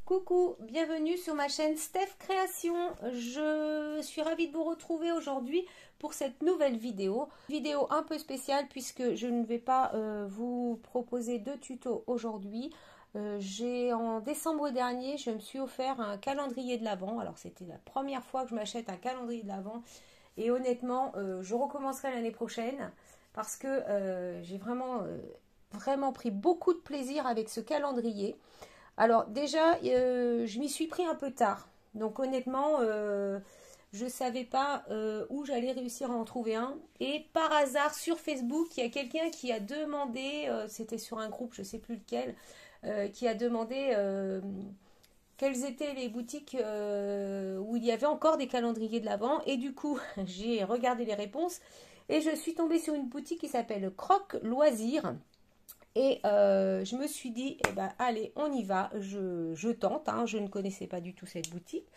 Coucou, bienvenue sur ma chaîne Steph Création. Je suis ravie de vous retrouver aujourd'hui pour cette nouvelle vidéo. Vidéo un peu spéciale puisque je ne vais pas vous proposer de tuto aujourd'hui. En décembre dernier, je me suis offert un calendrier de l'Avent. Alors c'était la première fois que je m'achète un calendrier de l'Avent. Et honnêtement, je recommencerai l'année prochaine parce que j'ai vraiment pris beaucoup de plaisir avec ce calendrier. Alors déjà, je m'y suis pris un peu tard. Donc honnêtement, je ne savais pas où j'allais réussir à en trouver un. Et par hasard, sur Facebook, il y a quelqu'un qui a demandé, c'était sur un groupe, je ne sais plus lequel, qui a demandé quelles étaient les boutiques où il y avait encore des calendriers de l'Avent. Et du coup, j'ai regardé les réponses et je suis tombée sur une boutique qui s'appelle Croc Loisirs. Et je me suis dit, eh ben, allez, on y va, je tente, hein, je ne connaissais pas du tout cette boutique.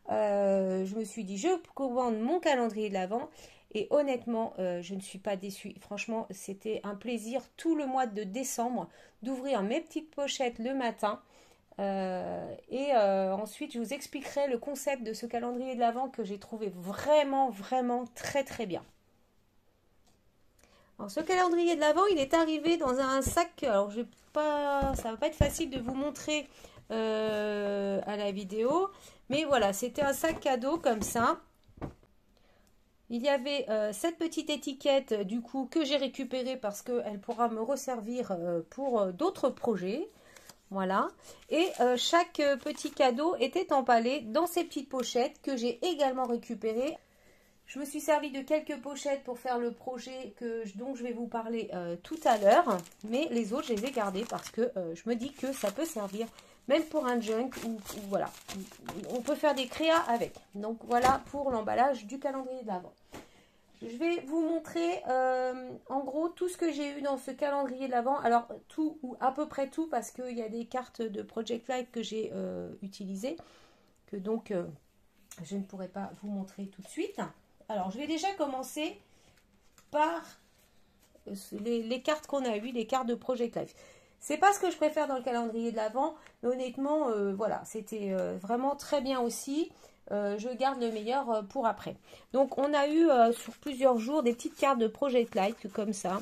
Je me suis dit, je commande mon calendrier de l'Avent et honnêtement, je ne suis pas déçue. Franchement, c'était un plaisir tout le mois de décembre d'ouvrir mes petites pochettes le matin. Ensuite, je vous expliquerai le concept de ce calendrier de l'Avent que j'ai trouvé vraiment très bien. Alors, ce calendrier de l'Avent, il est arrivé dans un sac. Alors, ça va pas être facile de vous montrer à la vidéo. Mais voilà, c'était un sac cadeau comme ça. Il y avait cette petite étiquette, du coup, que j'ai récupérée parce qu'elle pourra me resservir pour d'autres projets. Voilà. Et chaque petit cadeau était emballé dans ces petites pochettes que j'ai également récupérées. Je me suis servi de quelques pochettes pour faire le projet dont je vais vous parler tout à l'heure. Mais les autres, je les ai gardées parce que je me dis que ça peut servir même pour un junk ou voilà. On peut faire des créas avec. Donc voilà pour l'emballage du calendrier de l'Avent. Je vais vous montrer en gros tout ce que j'ai eu dans ce calendrier de l'Avent. Alors tout ou à peu près tout parce qu'il y a des cartes de Project Life que j'ai utilisées. Que donc je ne pourrai pas vous montrer tout de suite. Alors, je vais déjà commencer par les cartes qu'on a eues, les cartes de Project Life. C'est pas ce que je préfère dans le calendrier de l'Avent, mais honnêtement, voilà, c'était vraiment très bien aussi. Je garde le meilleur pour après. Donc, on a eu sur plusieurs jours des petites cartes de Project Life comme ça.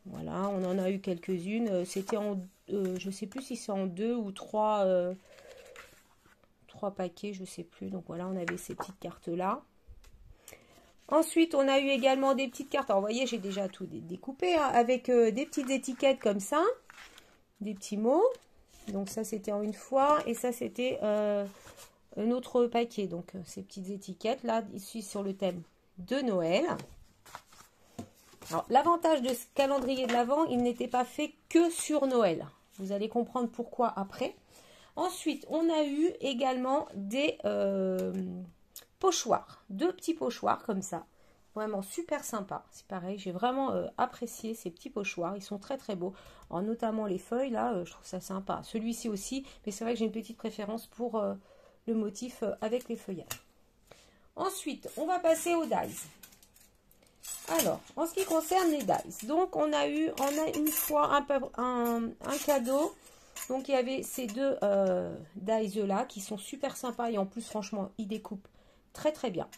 Voilà, on en a eu quelques-unes. C'était en, je sais plus si c'est en 2 ou 3 paquets, je sais plus. Donc voilà, on avait ces petites cartes là. Ensuite, on a eu également des petites cartes. Alors, vous voyez, j'ai déjà tout découpé hein, avec des petites étiquettes comme ça, des petits mots. Donc ça, c'était en une fois et ça, c'était un autre paquet. Donc ces petites étiquettes là, ici sur le thème de Noël. Alors, l'avantage de ce calendrier de l'Avent, il n'était pas fait que sur Noël. Vous allez comprendre pourquoi après. Ensuite, on a eu également des pochoirs, deux petits pochoirs comme ça, vraiment super sympa. C'est pareil, j'ai vraiment apprécié ces petits pochoirs, ils sont très beaux. Alors, notamment les feuilles là, je trouve ça sympa. Celui-ci aussi, mais c'est vrai que j'ai une petite préférence pour le motif avec les feuillages. Ensuite, on va passer aux dies. Alors, en ce qui concerne les dies, donc on a une fois un cadeau. Donc, il y avait ces deux dies là qui sont super sympas et en plus, franchement, ils découpent très bien.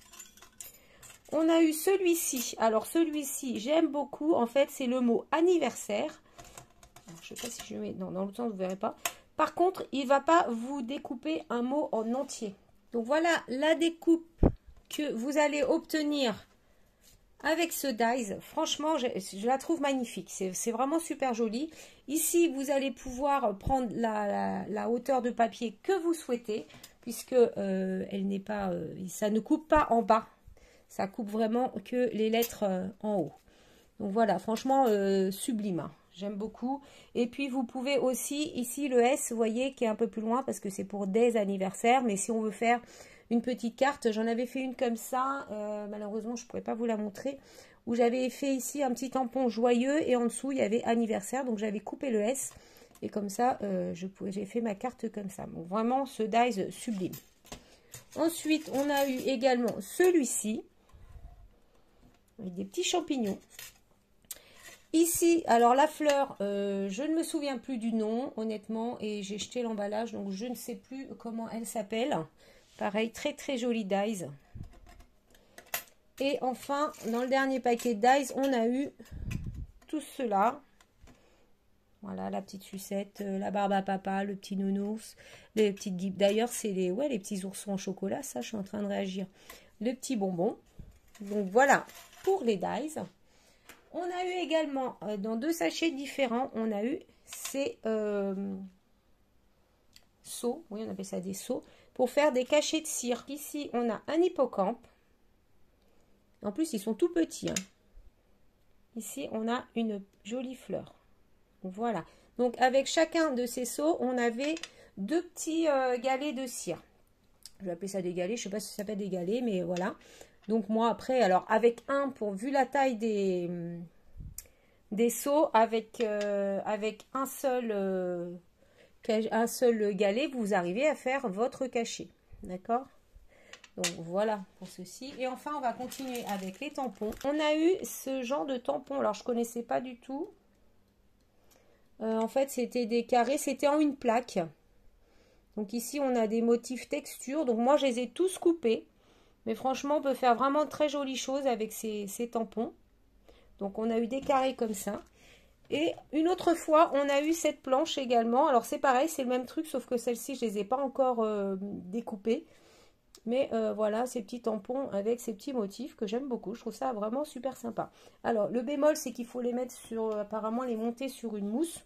On a eu celui-ci. Alors, celui-ci, j'aime beaucoup. En fait, c'est le mot anniversaire. Alors, je ne sais pas si je le mets. Non, dans l'autre sens, vous ne verrez pas. Par contre, il ne va pas vous découper un mot en entier. Donc, voilà la découpe que vous allez obtenir avec ce dies. Franchement, je la trouve magnifique. C'est vraiment super joli. Ici, vous allez pouvoir prendre la hauteur de papier que vous souhaitez, puisque elle n'est pas, ça ne coupe pas en bas. Ça coupe vraiment que les lettres en haut. Donc voilà, franchement, sublime. Hein. J'aime beaucoup. Et puis, vous pouvez aussi, ici, le S, vous voyez, qui est un peu plus loin, parce que c'est pour des anniversaires. Mais si on veut faire une petite carte, j'en avais fait une comme ça, malheureusement je ne pourrais pas vous la montrer, où j'avais fait ici un petit tampon joyeux et en dessous il y avait anniversaire, donc j'avais coupé le S et comme ça j'ai fait ma carte comme ça. Donc vraiment ce dies sublime. Ensuite on a eu également celui-ci avec des petits champignons. Ici, alors la fleur, je ne me souviens plus du nom, honnêtement, et j'ai jeté l'emballage, donc je ne sais plus comment elle s'appelle. Pareil, très très jolie dies. Et enfin, dans le dernier paquet de dies, on a eu tout cela. Voilà, la petite sucette, la barbe à papa, le petit nounours, les petites guides. D'ailleurs, c'est les petits oursons en chocolat, ça, je suis en train de réagir. Le petit bonbon. Donc voilà, pour les dies. On a eu également, dans 2 sachets différents, on a eu ces seaux, oui on appelle ça des seaux, pour faire des cachets de cire. Ici on a un hippocampe, en plus ils sont tout petits. Hein. Ici on a une jolie fleur. Voilà, donc avec chacun de ces seaux, on avait 2 petits galets de cire. Je vais appeler ça des galets, je ne sais pas si ça s'appelle des galets, mais voilà. Donc moi après, alors avec vu la taille des seaux avec un seul galet, vous arrivez à faire votre cachet. D'accord? Donc voilà pour ceci. Et enfin, on va continuer avec les tampons. On a eu ce genre de tampons. Alors, je ne connaissais pas du tout. En fait, c'était des carrés. C'était en une plaque. Donc ici, on a des motifs texture. Donc moi, je les ai tous coupés. Mais franchement, on peut faire vraiment de très jolies choses avec ces tampons. Donc on a eu des carrés comme ça. Et une autre fois, on a eu cette planche également. Alors c'est pareil, c'est le même truc, sauf que celle-ci, je ne les ai pas encore découpées. Mais voilà, ces petits tampons avec ces petits motifs que j'aime beaucoup. Je trouve ça vraiment super sympa. Alors le bémol, c'est qu'il faut les mettre sur, apparemment les monter sur une mousse.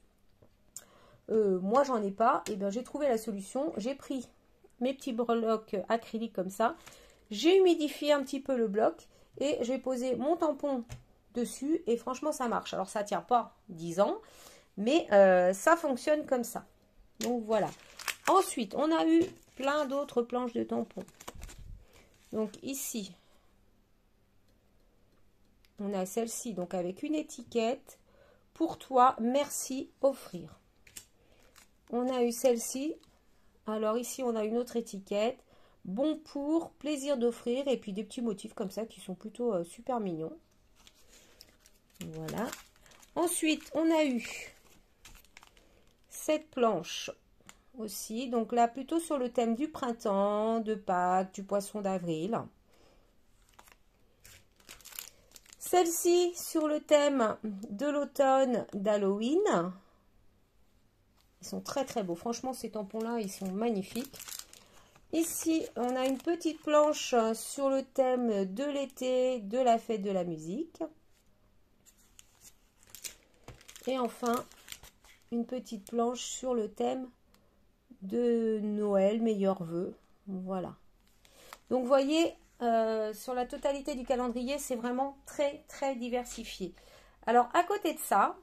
Moi, j'en ai pas. Et bien j'ai trouvé la solution. J'ai pris mes petits blocs acryliques comme ça. J'ai humidifié un petit peu le bloc. Et j'ai posé mon tampon dessus et franchement ça marche. Alors ça tient pas 10 ans mais ça fonctionne comme ça. Donc voilà. Ensuite on a eu plein d'autres planches de tampons. Donc ici on a celle-ci donc avec une étiquette pour toi, merci, offrir. On a eu celle-ci. Alors ici on a une autre étiquette, bon pour, plaisir d'offrir, et puis des petits motifs comme ça qui sont plutôt super mignons. Voilà. Ensuite, on a eu cette planche aussi. Donc là, plutôt sur le thème du printemps, de Pâques, du poisson d'avril. Celle-ci sur le thème de l'automne, d'Halloween. Ils sont très très beaux. Franchement, ces tampons-là, ils sont magnifiques. Ici, on a une petite planche sur le thème de l'été, de la fête de la musique. Et enfin, une petite planche sur le thème de Noël, meilleurs vœux. Voilà. Donc, vous voyez, sur la totalité du calendrier, c'est vraiment très, très diversifié. Alors, à côté de ça,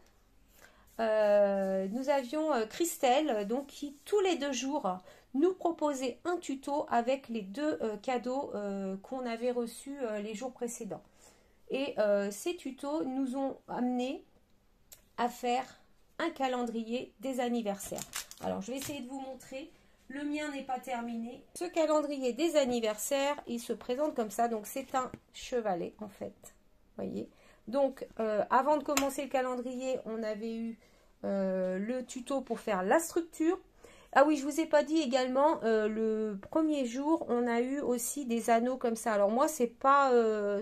nous avions Christelle, donc, qui, tous les 2 jours, nous proposait un tuto avec les 2 cadeaux qu'on avait reçus les jours précédents. Et ces tutos nous ont amené à faire un calendrier des anniversaires. Alors, je vais essayer de vous montrer. Le mien n'est pas terminé. Ce calendrier des anniversaires, il se présente comme ça. Donc, c'est un chevalet, en fait. Voyez. Donc, avant de commencer le calendrier, on avait eu le tuto pour faire la structure. Ah oui, je vous ai pas dit également, le premier jour, on a eu aussi des anneaux comme ça. Alors, moi, c'est pas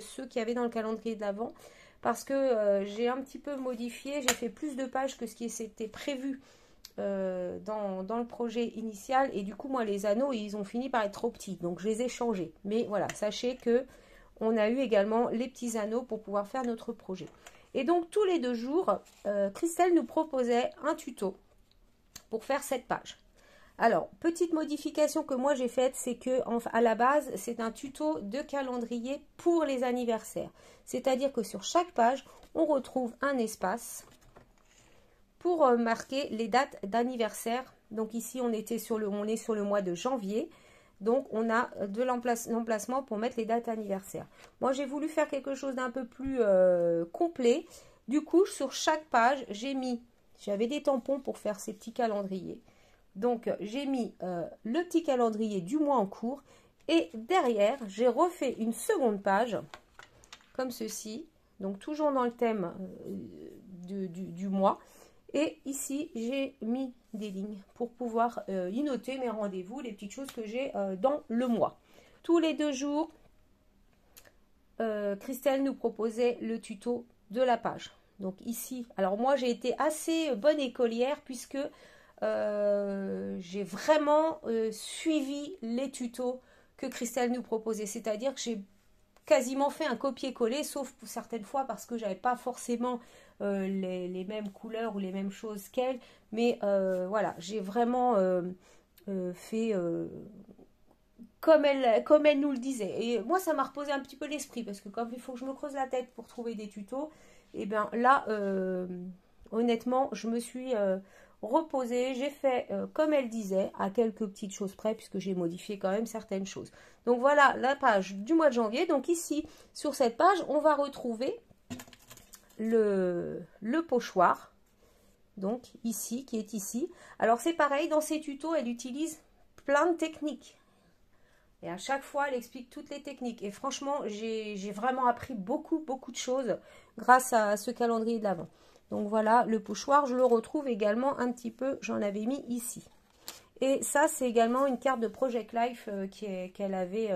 ceux qu'il y avait dans le calendrier d'avant. Parce que j'ai un petit peu modifié, j'ai fait plus de pages que ce qui s'était prévu dans le projet initial. Et du coup, moi, les anneaux, ils ont fini par être trop petits. Donc, je les ai changés. Mais voilà, sachez que on a eu également les petits anneaux pour pouvoir faire notre projet. Et donc, tous les 2 jours, Christelle nous proposait un tuto pour faire cette page. Alors, petite modification que moi j'ai faite, c'est que à la base, c'est un tuto de calendrier pour les anniversaires. C'est-à-dire que sur chaque page, on retrouve un espace pour marquer les dates d'anniversaire. Donc ici, on est sur le mois de janvier. Donc, on a de l'emplacement pour mettre les dates anniversaires. Moi, j'ai voulu faire quelque chose d'un peu plus complet. Du coup, sur chaque page, j'avais des tampons pour faire ces petits calendriers. Donc, j'ai mis le petit calendrier du mois en cours. Et derrière, j'ai refait une seconde page, comme ceci. Donc, toujours dans le thème du mois. Et ici, j'ai mis des lignes pour pouvoir y noter mes rendez-vous, les petites choses que j'ai dans le mois. Tous les 2 jours, Christelle nous proposait le tuto de la page. Donc ici, alors moi j'ai été assez bonne écolière puisque j'ai vraiment suivi les tutos que Christelle nous proposait. C'est-à-dire que j'ai quasiment fait un copier-coller, sauf pour certaines fois parce que j'avais pas forcément les mêmes couleurs ou les mêmes choses qu'elle. Mais voilà, j'ai vraiment fait comme elle nous le disait. Et moi, ça m'a reposé un petit peu l'esprit parce que comme il faut que je me creuse la tête pour trouver des tutos, et bien là, honnêtement, je me suis reposée. J'ai fait comme elle disait, à quelques petites choses près, puisque j'ai modifié quand même certaines choses. Donc voilà la page du mois de janvier. Donc ici, sur cette page, on va retrouver le pochoir. Donc ici, qui est ici. Alors c'est pareil, dans ses tutos, elle utilise plein de techniques. Et à chaque fois, elle explique toutes les techniques. Et franchement, j'ai vraiment appris beaucoup de choses grâce à ce calendrier de l'Avent. Donc voilà, le pochoir, je le retrouve également un petit peu, j'en avais mis ici. Et ça, c'est également une carte de Project Life qu'elle avait,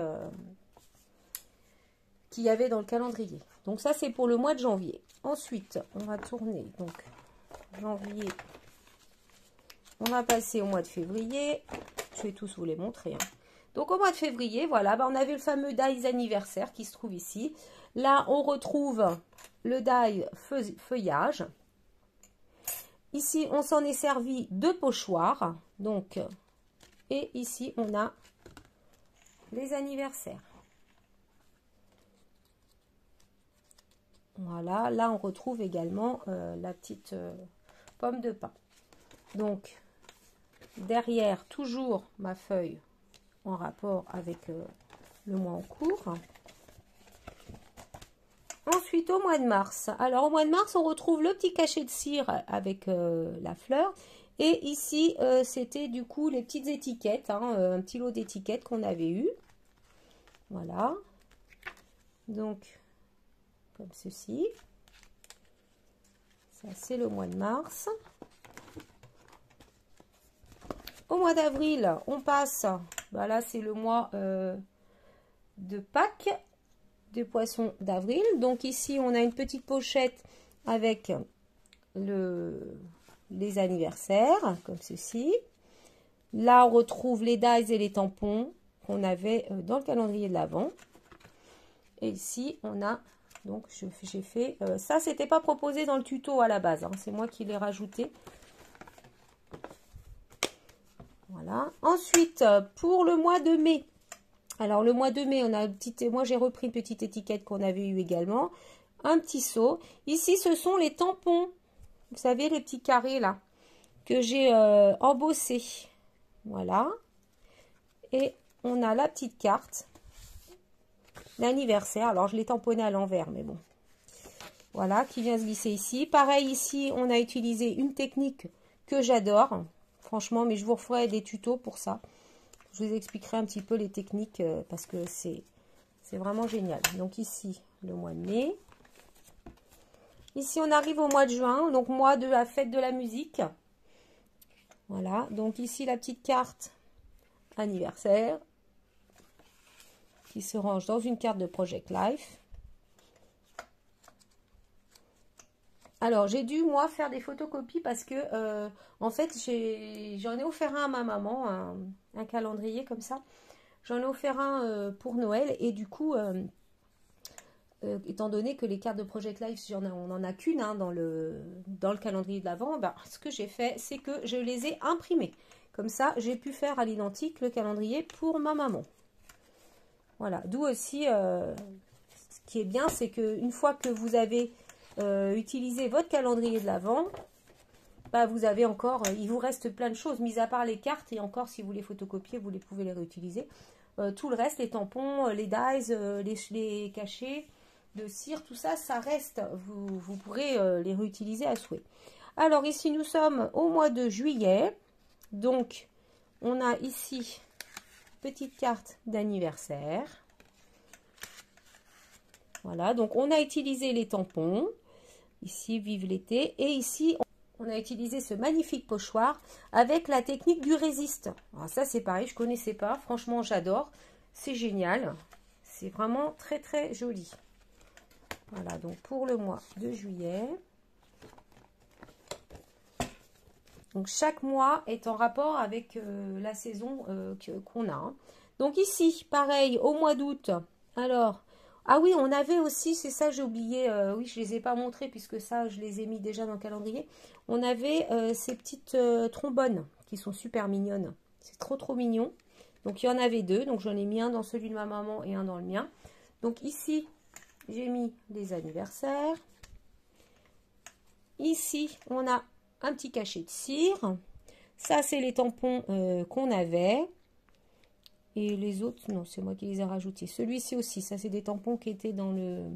qu'il y avait dans le calendrier. Donc ça, c'est pour le mois de janvier. Ensuite, on va tourner. Donc, janvier. On va passer au mois de février. Je vais tous vous les montrer, hein. Donc, au mois de février, voilà, on avait le fameux die anniversaire qui se trouve ici. Là, on retrouve le die feuillage. Ici, on s'en est servi de pochoirs. Donc, et ici, on a les anniversaires. Voilà, là, on retrouve également la petite pomme de pin. Donc, derrière, toujours ma feuille en rapport avec le mois en cours. Ensuite, au mois de mars. Alors, au mois de mars, on retrouve le petit cachet de cire avec la fleur. Et ici, c'était du coup les petites étiquettes, hein, un petit lot d'étiquettes qu'on avait eu. Voilà. Donc, comme ceci. Ça, c'est le mois de mars. Au mois d'avril, on passe, voilà, c'est le mois de Pâques, des poissons d'avril. Donc ici, on a une petite pochette avec les anniversaires, comme ceci. Là, on retrouve les dies et les tampons qu'on avait dans le calendrier de l'Avent. Et ici, on a, donc j'ai fait, ça, c'était pas proposé dans le tuto à la base, hein, c'est moi qui l'ai rajouté. Voilà. Ensuite, pour le mois de mai, alors le mois de mai, on a moi j'ai repris une petite étiquette qu'on avait eue également, un petit seau. Ici, ce sont les tampons, vous savez, les petits carrés là, que j'ai embossés. Voilà. Et on a la petite carte, l'anniversaire. Alors, je l'ai tamponné à l'envers, mais bon. Voilà, qui vient se glisser ici. Pareil, ici, on a utilisé une technique que j'adore. Franchement, mais je vous referai des tutos pour ça. Je vous expliquerai un petit peu les techniques parce que c'est vraiment génial. Donc ici, le mois de mai. Ici, on arrive au mois de juin, donc mois de la fête de la musique. Voilà, donc ici, la petite carte anniversaire qui se range dans une carte de Project Life. Alors, j'ai dû, moi, faire des photocopies parce que, en fait, j'en ai offert un à ma maman, un calendrier comme ça. J'en ai offert un pour Noël et du coup, étant donné que les cartes de Project Life, on n'en a qu'une hein, dans le calendrier de l'Avent, ben, ce que j'ai fait, c'est que je les ai imprimées. Comme ça, j'ai pu faire à l'identique le calendrier pour ma maman. Voilà, d'où aussi, ce qui est bien, c'est qu'une fois que vous avez utilisé votre calendrier de l'Avent, bah, vous avez encore, il vous reste plein de choses, mis à part les cartes, et encore si vous les photocopiez, vous pouvez les réutiliser. Tout le reste, les tampons, les dies, les cachets de cire, tout ça, ça reste, vous pourrez les réutiliser à souhait. Alors ici, nous sommes au mois de juillet, donc on a ici petite carte d'anniversaire. Voilà, donc on a utilisé les tampons. Ici, vive l'été. Et ici, on a utilisé ce magnifique pochoir avec la technique du résiste. Alors ça, c'est pareil, je ne connaissais pas. Franchement, j'adore. C'est génial. C'est vraiment très, très joli. Voilà, donc pour le mois de juillet. Donc, chaque mois est en rapport avec la saison qu'on a. Hein. Donc, ici, pareil, au mois d'août. Alors, ah oui, on avait aussi, c'est ça, j'ai oublié. Oui, je ne les ai pas montrés puisque ça, je les ai mis déjà dans le calendrier. On avait ces petites trombones qui sont super mignonnes. C'est trop, trop mignon. Donc, il y en avait deux. Donc, j'en ai mis un dans celui de ma maman et un dans le mien. Donc, ici, j'ai mis les anniversaires. Ici, on a un petit cachet de cire. Ça, c'est les tampons qu'on avait. Et les autres, non, c'est moi qui les ai rajoutés. Celui-ci aussi, ça, c'est des tampons qui étaient dans le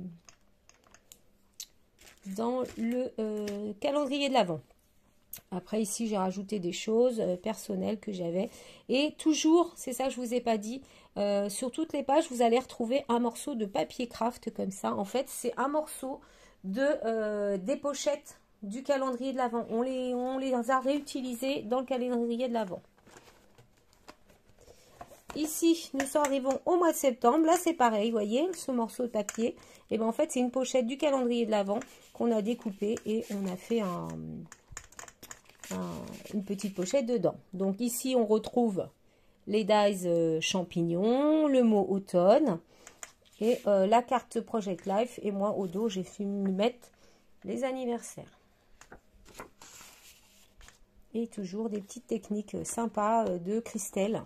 calendrier de l'Avent. Après, ici, j'ai rajouté des choses personnelles que j'avais. Et toujours, c'est ça que je ne vous ai pas dit, sur toutes les pages, vous allez retrouver un morceau de papier craft comme ça. En fait, c'est un morceau des pochettes du calendrier de l'Avent. On les a réutilisés dans le calendrier de l'Avent. Ici, nous arrivons au mois de septembre. Là, c'est pareil, vous voyez, ce morceau de papier. Et bien, en fait, c'est une pochette du calendrier de l'Avent qu'on a découpé et on a fait une petite pochette dedans. Donc, ici, on retrouve les dies champignons, le mot automne et la carte Project Life. Et moi, au dos, j'ai fait mettre les anniversaires. Et toujours des petites techniques sympas de Christelle.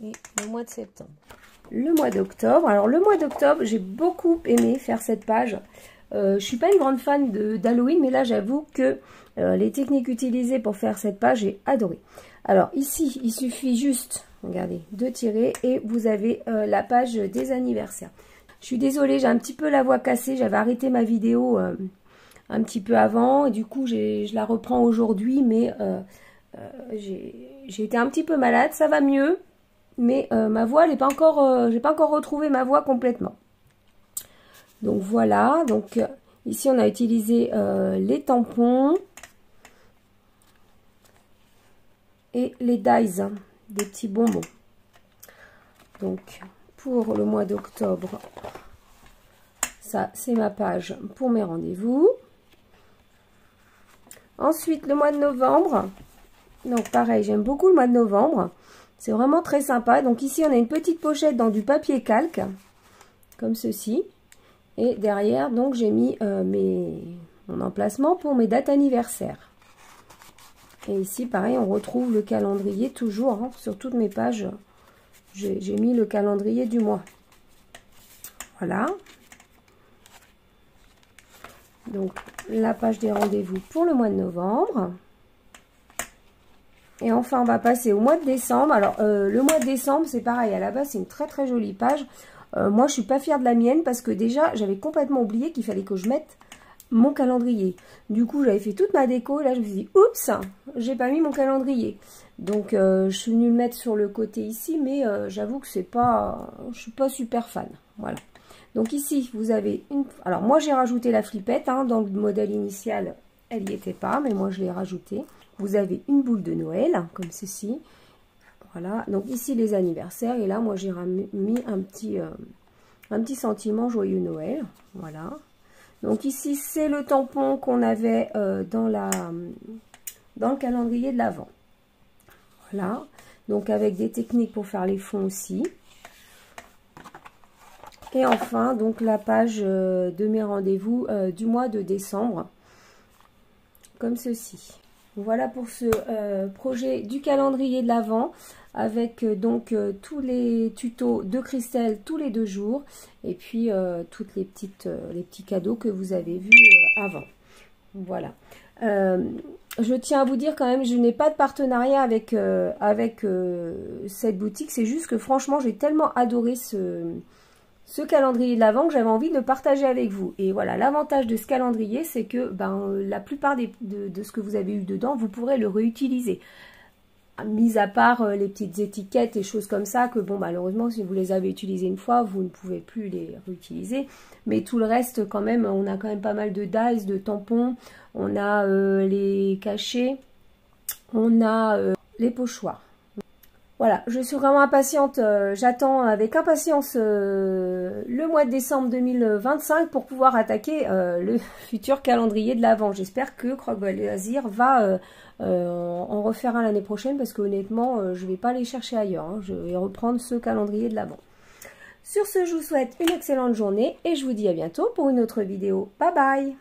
Et le mois de septembre. Le mois d'octobre. Alors, le mois d'octobre, j'ai beaucoup aimé faire cette page. Je suis pas une grande fan d'Halloween, mais là, j'avoue que les techniques utilisées pour faire cette page, j'ai adoré. Alors, ici, il suffit juste, regardez, de tirer et vous avez la page des anniversaires. Je suis désolée, j'ai un petit peu la voix cassée. J'avais arrêté ma vidéo un petit peu avant et du coup, je la reprends aujourd'hui, mais j'ai été un petit peu malade. Ça va mieux. Mais ma voix, j'ai pas encore retrouvé ma voix complètement. Donc voilà, donc ici on a utilisé les tampons et les dies, des petits bonbons. Donc pour le mois d'octobre, ça c'est ma page pour mes rendez-vous. Ensuite le mois de novembre, donc pareil, j'aime beaucoup le mois de novembre. C'est vraiment très sympa. Donc ici, on a une petite pochette dans du papier calque, comme ceci. Et derrière, donc, j'ai mis mon emplacement pour mes dates anniversaires. Et ici, pareil, on retrouve le calendrier toujours. Hein, sur toutes mes pages, j'ai mis le calendrier du mois. Voilà. Donc, la page des rendez-vous pour le mois de novembre. Et enfin, on va passer au mois de décembre. Alors, le mois de décembre, c'est pareil. À la base, c'est une très très jolie page. Moi, je suis pas fière de la mienne parce que déjà, j'avais complètement oublié qu'il fallait que je mette mon calendrier. Du coup, j'avais fait toute ma déco. Et là, je me suis dit, oups, j'ai pas mis mon calendrier. Donc, je suis venue le mettre sur le côté ici. Mais j'avoue que c'est pas, je suis pas super fan. Voilà. Donc ici, vous avez une... Alors, moi, j'ai rajouté la flippette. Hein, dans le modèle initial, elle n'y était pas. Mais moi, je l'ai rajoutée. Vous avez une boule de Noël, comme ceci. Voilà. Donc ici, les anniversaires. Et là, moi, j'ai mis un petit sentiment joyeux Noël. Voilà. Donc ici, c'est le tampon qu'on avait dans le calendrier de l'Avent. Voilà. Donc avec des techniques pour faire les fonds aussi. Et enfin, donc la page de mes rendez-vous du mois de décembre. Comme ceci. Voilà pour ce projet du calendrier de l'Avent avec donc tous les tutos de Christelle tous les 2 jours et puis toutes les petits cadeaux que vous avez vus avant. Voilà. Je tiens à vous dire quand même, je n'ai pas de partenariat avec cette boutique. C'est juste que franchement, j'ai tellement adoré ce calendrier de l'Avent que j'avais envie de le partager avec vous. Et voilà, l'avantage de ce calendrier, c'est que la plupart de ce que vous avez eu dedans, vous pourrez le réutiliser. mis à part les petites étiquettes et choses comme ça, que bon, malheureusement, si vous les avez utilisées une fois, vous ne pouvez plus les réutiliser. Mais tout le reste, quand même, on a quand même pas mal de dies, de tampons, on a les cachets, on a les pochoirs. Voilà, je suis vraiment impatiente, j'attends avec impatience le mois de décembre 2025 pour pouvoir attaquer le futur calendrier de l'Avent. J'espère que Croque-Ball Loisirs va en refaire un l'année prochaine parce que honnêtement, je ne vais pas aller chercher ailleurs, hein. Je vais reprendre ce calendrier de l'Avent. Sur ce, je vous souhaite une excellente journée et je vous dis à bientôt pour une autre vidéo. Bye bye!